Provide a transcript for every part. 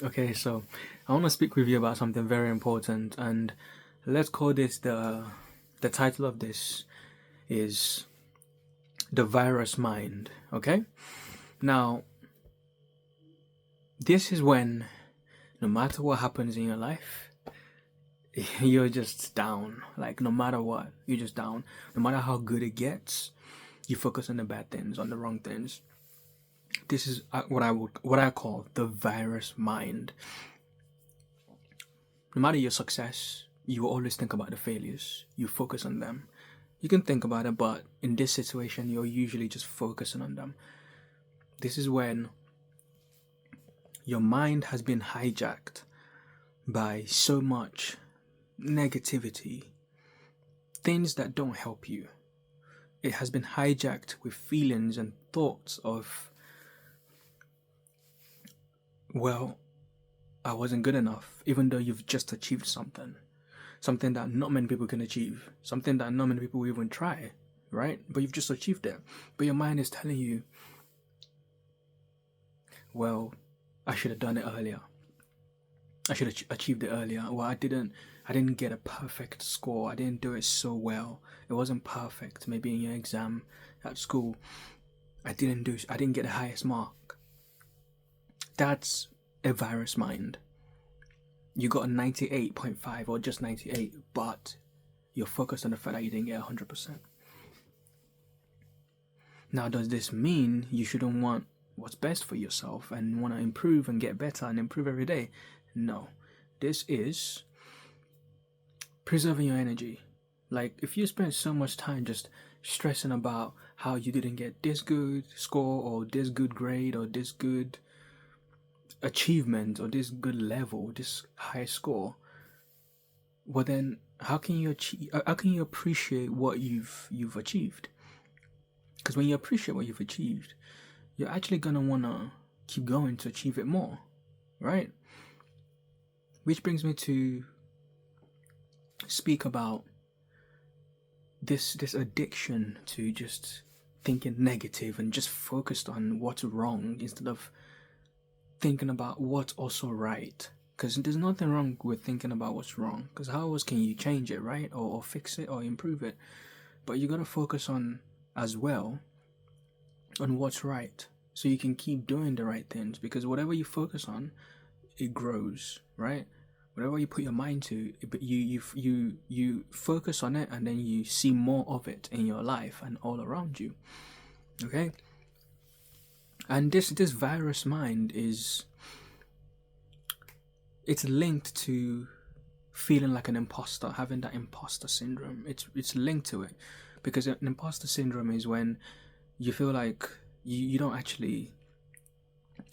Okay, so I want to speak with you about something very important, and let's call this the title of this is the virus mind. Okay, now this is when no matter what happens in your life, you're just down. Like no matter what, you're just down. No matter how good it gets, you focus on the bad things, on the wrong things. This is what I call the virus mind. No matter your success, you will always think about the failures. You focus on them. You can think about it, but in this situation, you're usually just focusing on them. This is when your mind has been hijacked by so much negativity, things that don't help you. It has been hijacked with feelings and thoughts of, well, I wasn't good enough, even though you've just achieved something. Something that not many people can achieve, something that not many people will even try, right? But you've just achieved it. But your mind is telling you, well, I should have done it earlier. I should have achieved it earlier. Well, I didn't get a perfect score. I didn't do it so well. It wasn't perfect. Maybe in your exam at school, I didn't get the highest mark. That's a virus mind. You got a 98.5 or just 98, but you're focused on the fact that you didn't get 100%. Now, does this mean you shouldn't want what's best for yourself and want to improve and get better and improve every day? No. This is preserving your energy. Like, if you spend so much time just stressing about how you didn't get this good score or this good grade or this good achievement or this good level, this high score, well then how can you achieve? How can you appreciate what you've achieved? Because when you appreciate what you've achieved, you're actually gonna wanna keep going to achieve it more, right? Which brings me to speak about this addiction to just thinking negative and just focused on what's wrong instead of thinking about what's also right. Because there's nothing wrong with thinking about what's wrong. Because how else can you change it, right? Or fix it or improve it? But you gotta focus on as well on what's right, so you can keep doing the right things. Because whatever you focus on, it grows, right? Whatever you put your mind to, you focus on it, and then you see more of it in your life and all around you. Okay, and this virus mind is it's linked to feeling like an imposter, having that imposter syndrome. It's linked to it because an imposter syndrome is when you feel like you don't actually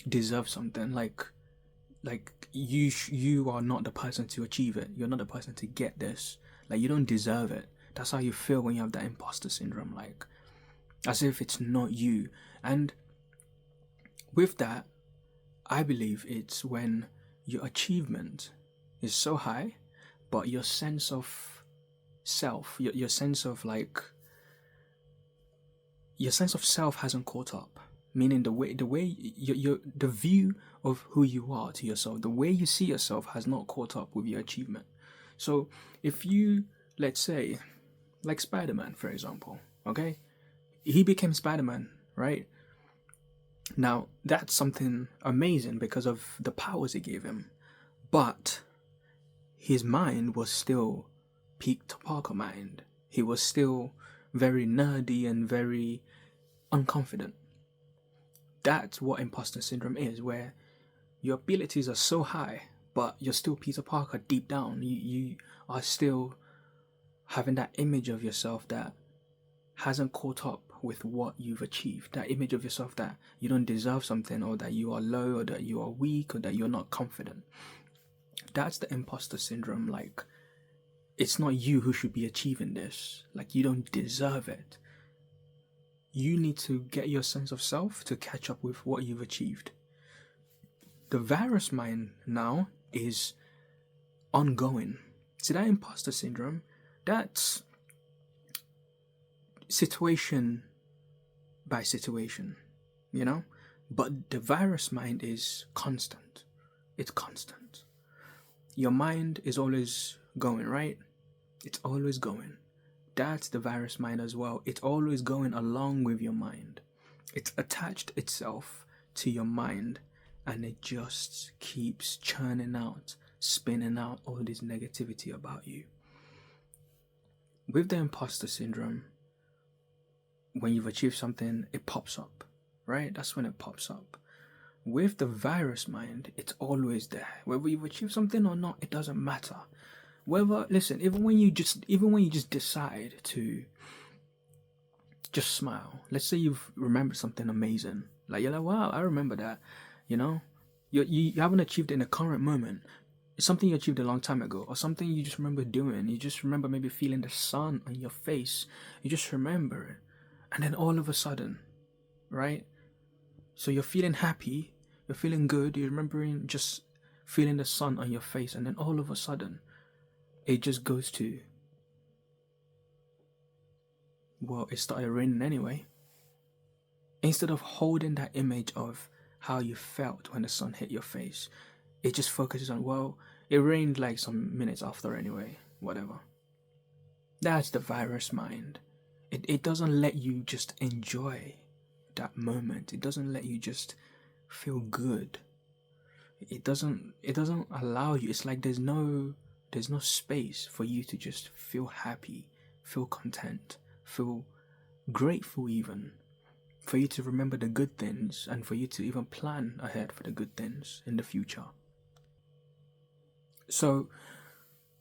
deserve something. Like you are not the person to achieve it. You're not the person to get this. Like you don't deserve it. That's how you feel when you have that imposter syndrome. Like as if it's not you. And with that, I believe it's when your achievement is so high, but your sense of self, your sense of your sense of self hasn't caught up. Meaning the way the view of who you are to yourself, the way you see yourself has not caught up with your achievement. So if you, let's say, like Spider-Man, for example, okay, he became Spider-Man, right? Now that's something amazing because of the powers it gave him, but his mind was still Peter Parker mind. He was still very nerdy and very unconfident. That's what imposter syndrome is, where your abilities are so high, but you're still Peter Parker deep down. You are still having that image of yourself that hasn't caught up with what you've achieved. That image of yourself that you don't deserve something, or that you are low, or that you are weak, or that you're not confident. That's the imposter syndrome. Like, it's not you who should be achieving this. Like, you don't deserve it. You need to get your sense of self to catch up with what you've achieved. The virus mind now is ongoing. See, that imposter syndrome, that's situation by situation, you know? But the virus mind is constant. It's constant. Your mind is always going, right? It's always going. That's the virus mind as well. It's always going along with your mind. It's attached itself to your mind, and it just keeps churning out, spinning out all this negativity about you. With the imposter syndrome, when you've achieved something, it pops up, right? That's when it pops up. With the virus mind, it's always there. Whether you've achieved something or not, it doesn't matter. Whether, listen, even when you just decide to just smile. Let's say you've remembered something amazing. Like you're like, wow, I remember that. You know, you haven't achieved it in the current moment. It's something you achieved a long time ago, or something you just remember doing. You just remember maybe feeling the sun on your face. You just remember it, and then all of a sudden, right? So you're feeling happy, you're feeling good, you're remembering just feeling the sun on your face, and then all of a sudden, it just goes to, well, it started raining anyway. Instead of holding that image of how you felt when the sun hit your face, it just focuses on, well, it rained like some minutes after anyway, whatever. That's the virus mind. It doesn't let you just enjoy that moment. It doesn't let you just feel good. It doesn't allow you. It's like there's no space for you to just feel happy, feel content, feel grateful even, for you to remember the good things and for you to even plan ahead for the good things in the future. So,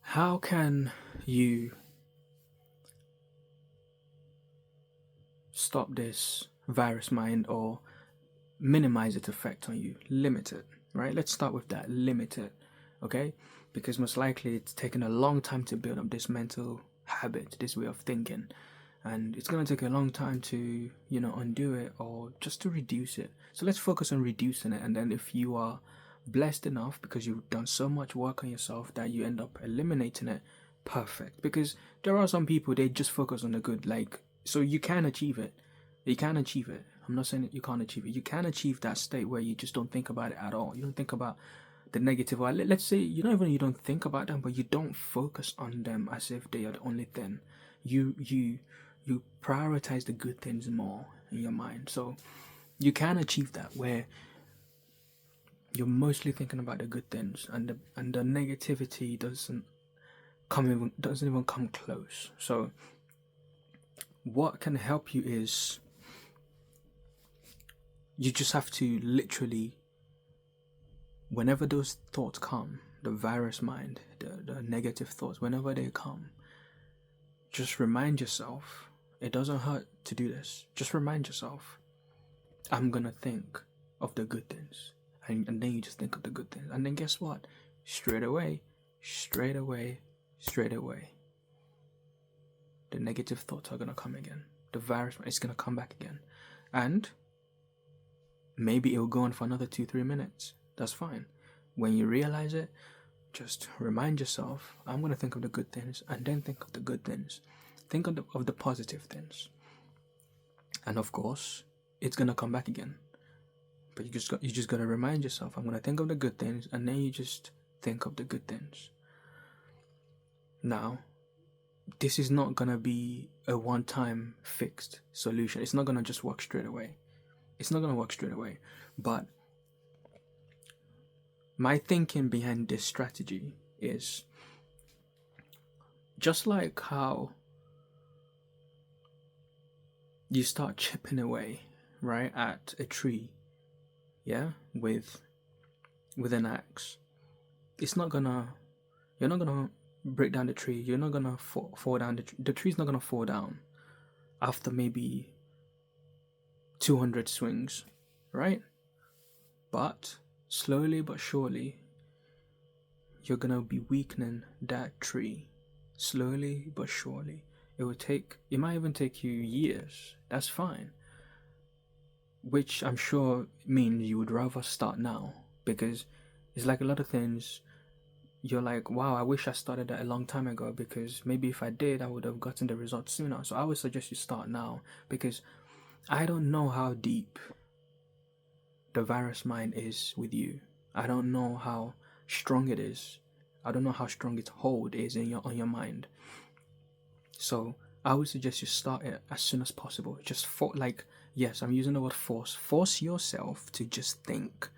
how can you stop this virus mind or minimize its effect on you? Limit it, right? Let's start with that. Limit it, okay? Because most likely it's taken a long time to build up this mental habit, this way of thinking. And it's going to take a long time to, undo it or just to reduce it. So let's focus on reducing it. And then if you are blessed enough because you've done so much work on yourself that you end up eliminating it, perfect. Because there are some people, they just focus on the good. Like, so you can achieve it. You can achieve it. I'm not saying that you can't achieve it. You can achieve that state where you just don't think about it at all. You don't think about the negative. Or let's say you don't think about them, but you don't focus on them as if they are the only thing. You prioritize the good things more in your mind. So you can achieve that where you're mostly thinking about the good things, and the negativity doesn't even come close. So what can help you is you just have to literally, whenever those thoughts come, the virus mind, the negative thoughts, whenever they come, just remind yourself. It doesn't hurt to do this. Just remind yourself, I'm gonna think of the good things. And then you just think of the good things. And then guess what? Straight away, the negative thoughts are gonna come again. The virus is gonna come back again. And maybe it'll go on for another 2-3 minutes. That's fine. When you realize it, just remind yourself, I'm gonna think of the good things, and then think of the good things. Think of the positive things. And of course, it's gonna come back again. But you just gotta remind yourself, I'm gonna think of the good things, and then you just think of the good things. Now, this is not gonna be a one-time fixed solution. It's not gonna just work straight away. But my thinking behind this strategy is just like how you start chipping away, right, at a tree, yeah, with an axe. You're not gonna break down the tree. You're not gonna fall down. The tree's not gonna fall down after maybe 200 swings, right? But slowly but surely, you're gonna be weakening that tree. Slowly but surely. It might even take you years. That's fine. Which I'm sure means you would rather start now. Because it's like a lot of things, you're like, wow, I wish I started that a long time ago, because maybe if I did, I would have gotten the results sooner. So I would suggest you start now, because I don't know how deep the virus mind is with you. I don't know how strong it is. I don't know how strong its hold is in your on your mind. So I would suggest you start it as soon as possible. Just for like, yes, I'm using the word force. Force yourself to just think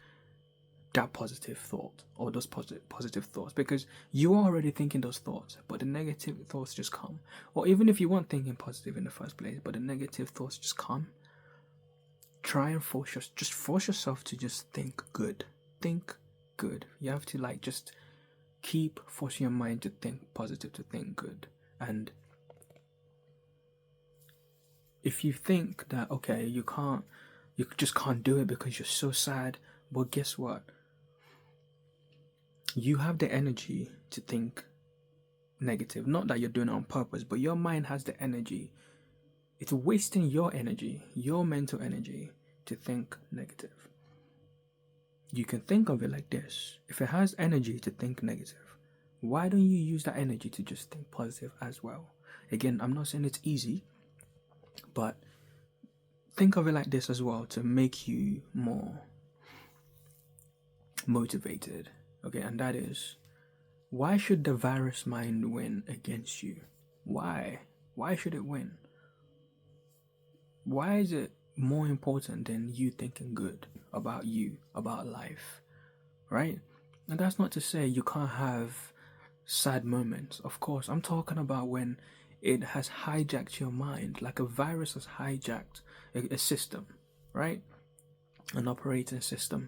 that positive thought or those positive thoughts, because you are already thinking those thoughts, but the negative thoughts just come. Or even if you weren't thinking positive in the first place, but the negative thoughts just come, try and force yourself to just think good. Think good. You have to like just keep forcing your mind to think positive, to think good. And if you think that okay, you just can't do it because you're so sad, well, guess what? You have the energy to think negative. Not that you're doing it on purpose, but your mind has the energy. It's wasting your energy, your mental energy, to think negative. You can think of it like this: if it has energy to think negative, why don't you use that energy to just think positive as well? Again, I'm not saying it's easy, but think of it like this as well to make you more motivated. Okay, and that is, why should the virus mind win against you? Why? Why should it win? Why is it more important than you thinking good about you, about life? Right? And that's not to say you can't have sad moments. Of course, I'm talking about when it has hijacked your mind, like a virus has hijacked a system, right? An operating system.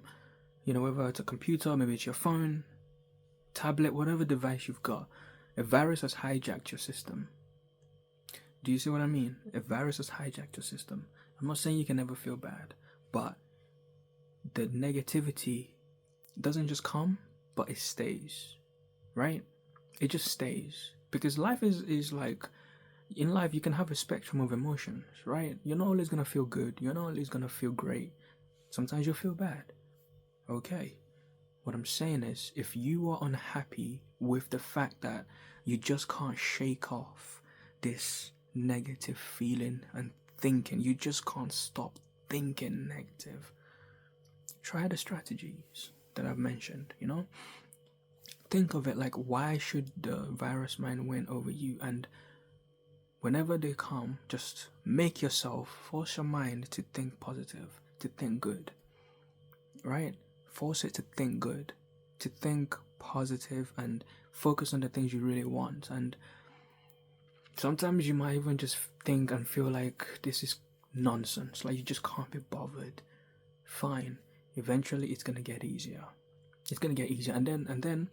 You know, whether it's a computer, maybe it's your phone, tablet, whatever device you've got, a virus has hijacked your system. Do you see what I mean? A virus has hijacked your system. I'm not saying you can never feel bad, but the negativity doesn't just come, but it stays, right? It just stays. Because life is like, in life you can have a spectrum of emotions, right? You're not always gonna feel good, you're not always gonna feel great. Sometimes you'll feel bad. Okay. What I'm saying is, if you are unhappy with the fact that you just can't shake off this negative feeling and thinking, you just can't stop thinking negative, try the strategies that I've mentioned, you know? Think of it like, why should the virus mind win over you? And whenever they come, just make yourself, force your mind to think positive, to think good, right? Force it to think good, to think positive, and focus on the things you really want. And sometimes you might even just think and feel like this is nonsense, like you just can't be bothered. Fine, eventually it's gonna get easier. It's gonna get easier, and then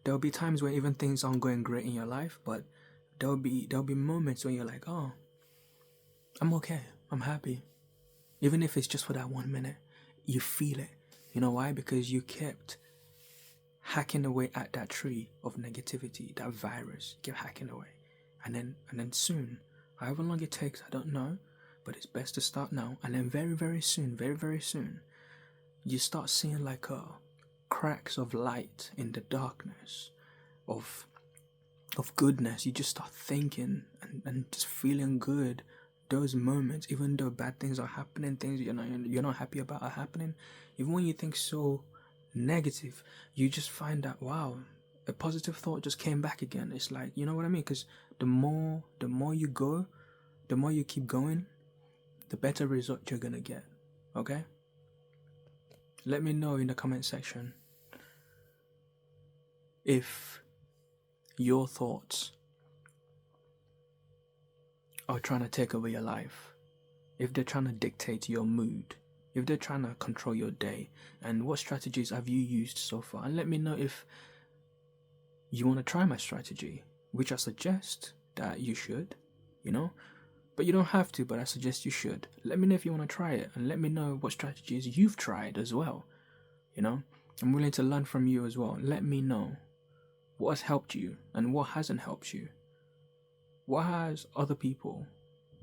there'll be times where even things aren't going great in your life, but there'll be moments when you're like, oh, I'm okay, I'm happy, even if it's just for that 1 minute. You feel it. You know why? Because you kept hacking away at that tree of negativity, that virus. You kept hacking away, and then soon, however long it takes, I don't know, but it's best to start now. And then very soon, very soon, you start seeing like cracks of light in the darkness of goodness. You just start thinking and just feeling good. Those moments, even though bad things are happening, things you're not happy about are happening, even when you think so negative, you just find that, wow, a positive thought just came back again. It's like, you know what I mean? Because the more you go, the more you keep going, the better result you're gonna get. Okay? Let me know in the comment section if your thoughts are trying to take over your life, if they're trying to dictate your mood, if they're trying to control your day, and what strategies have you used so far. And let me know if you want to try my strategy, which I suggest that you should, you know, but you don't have to, but I suggest you should. Let me know if you want to try it, and let me know what strategies you've tried as well. You know, I'm willing to learn from you as well. Let me know what has helped you and what hasn't helped you. What has other people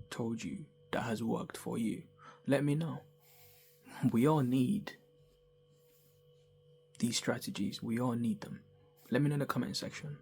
told you that has worked for you? Let me know. We all need these strategies. We all need them. Let me know in the comment section.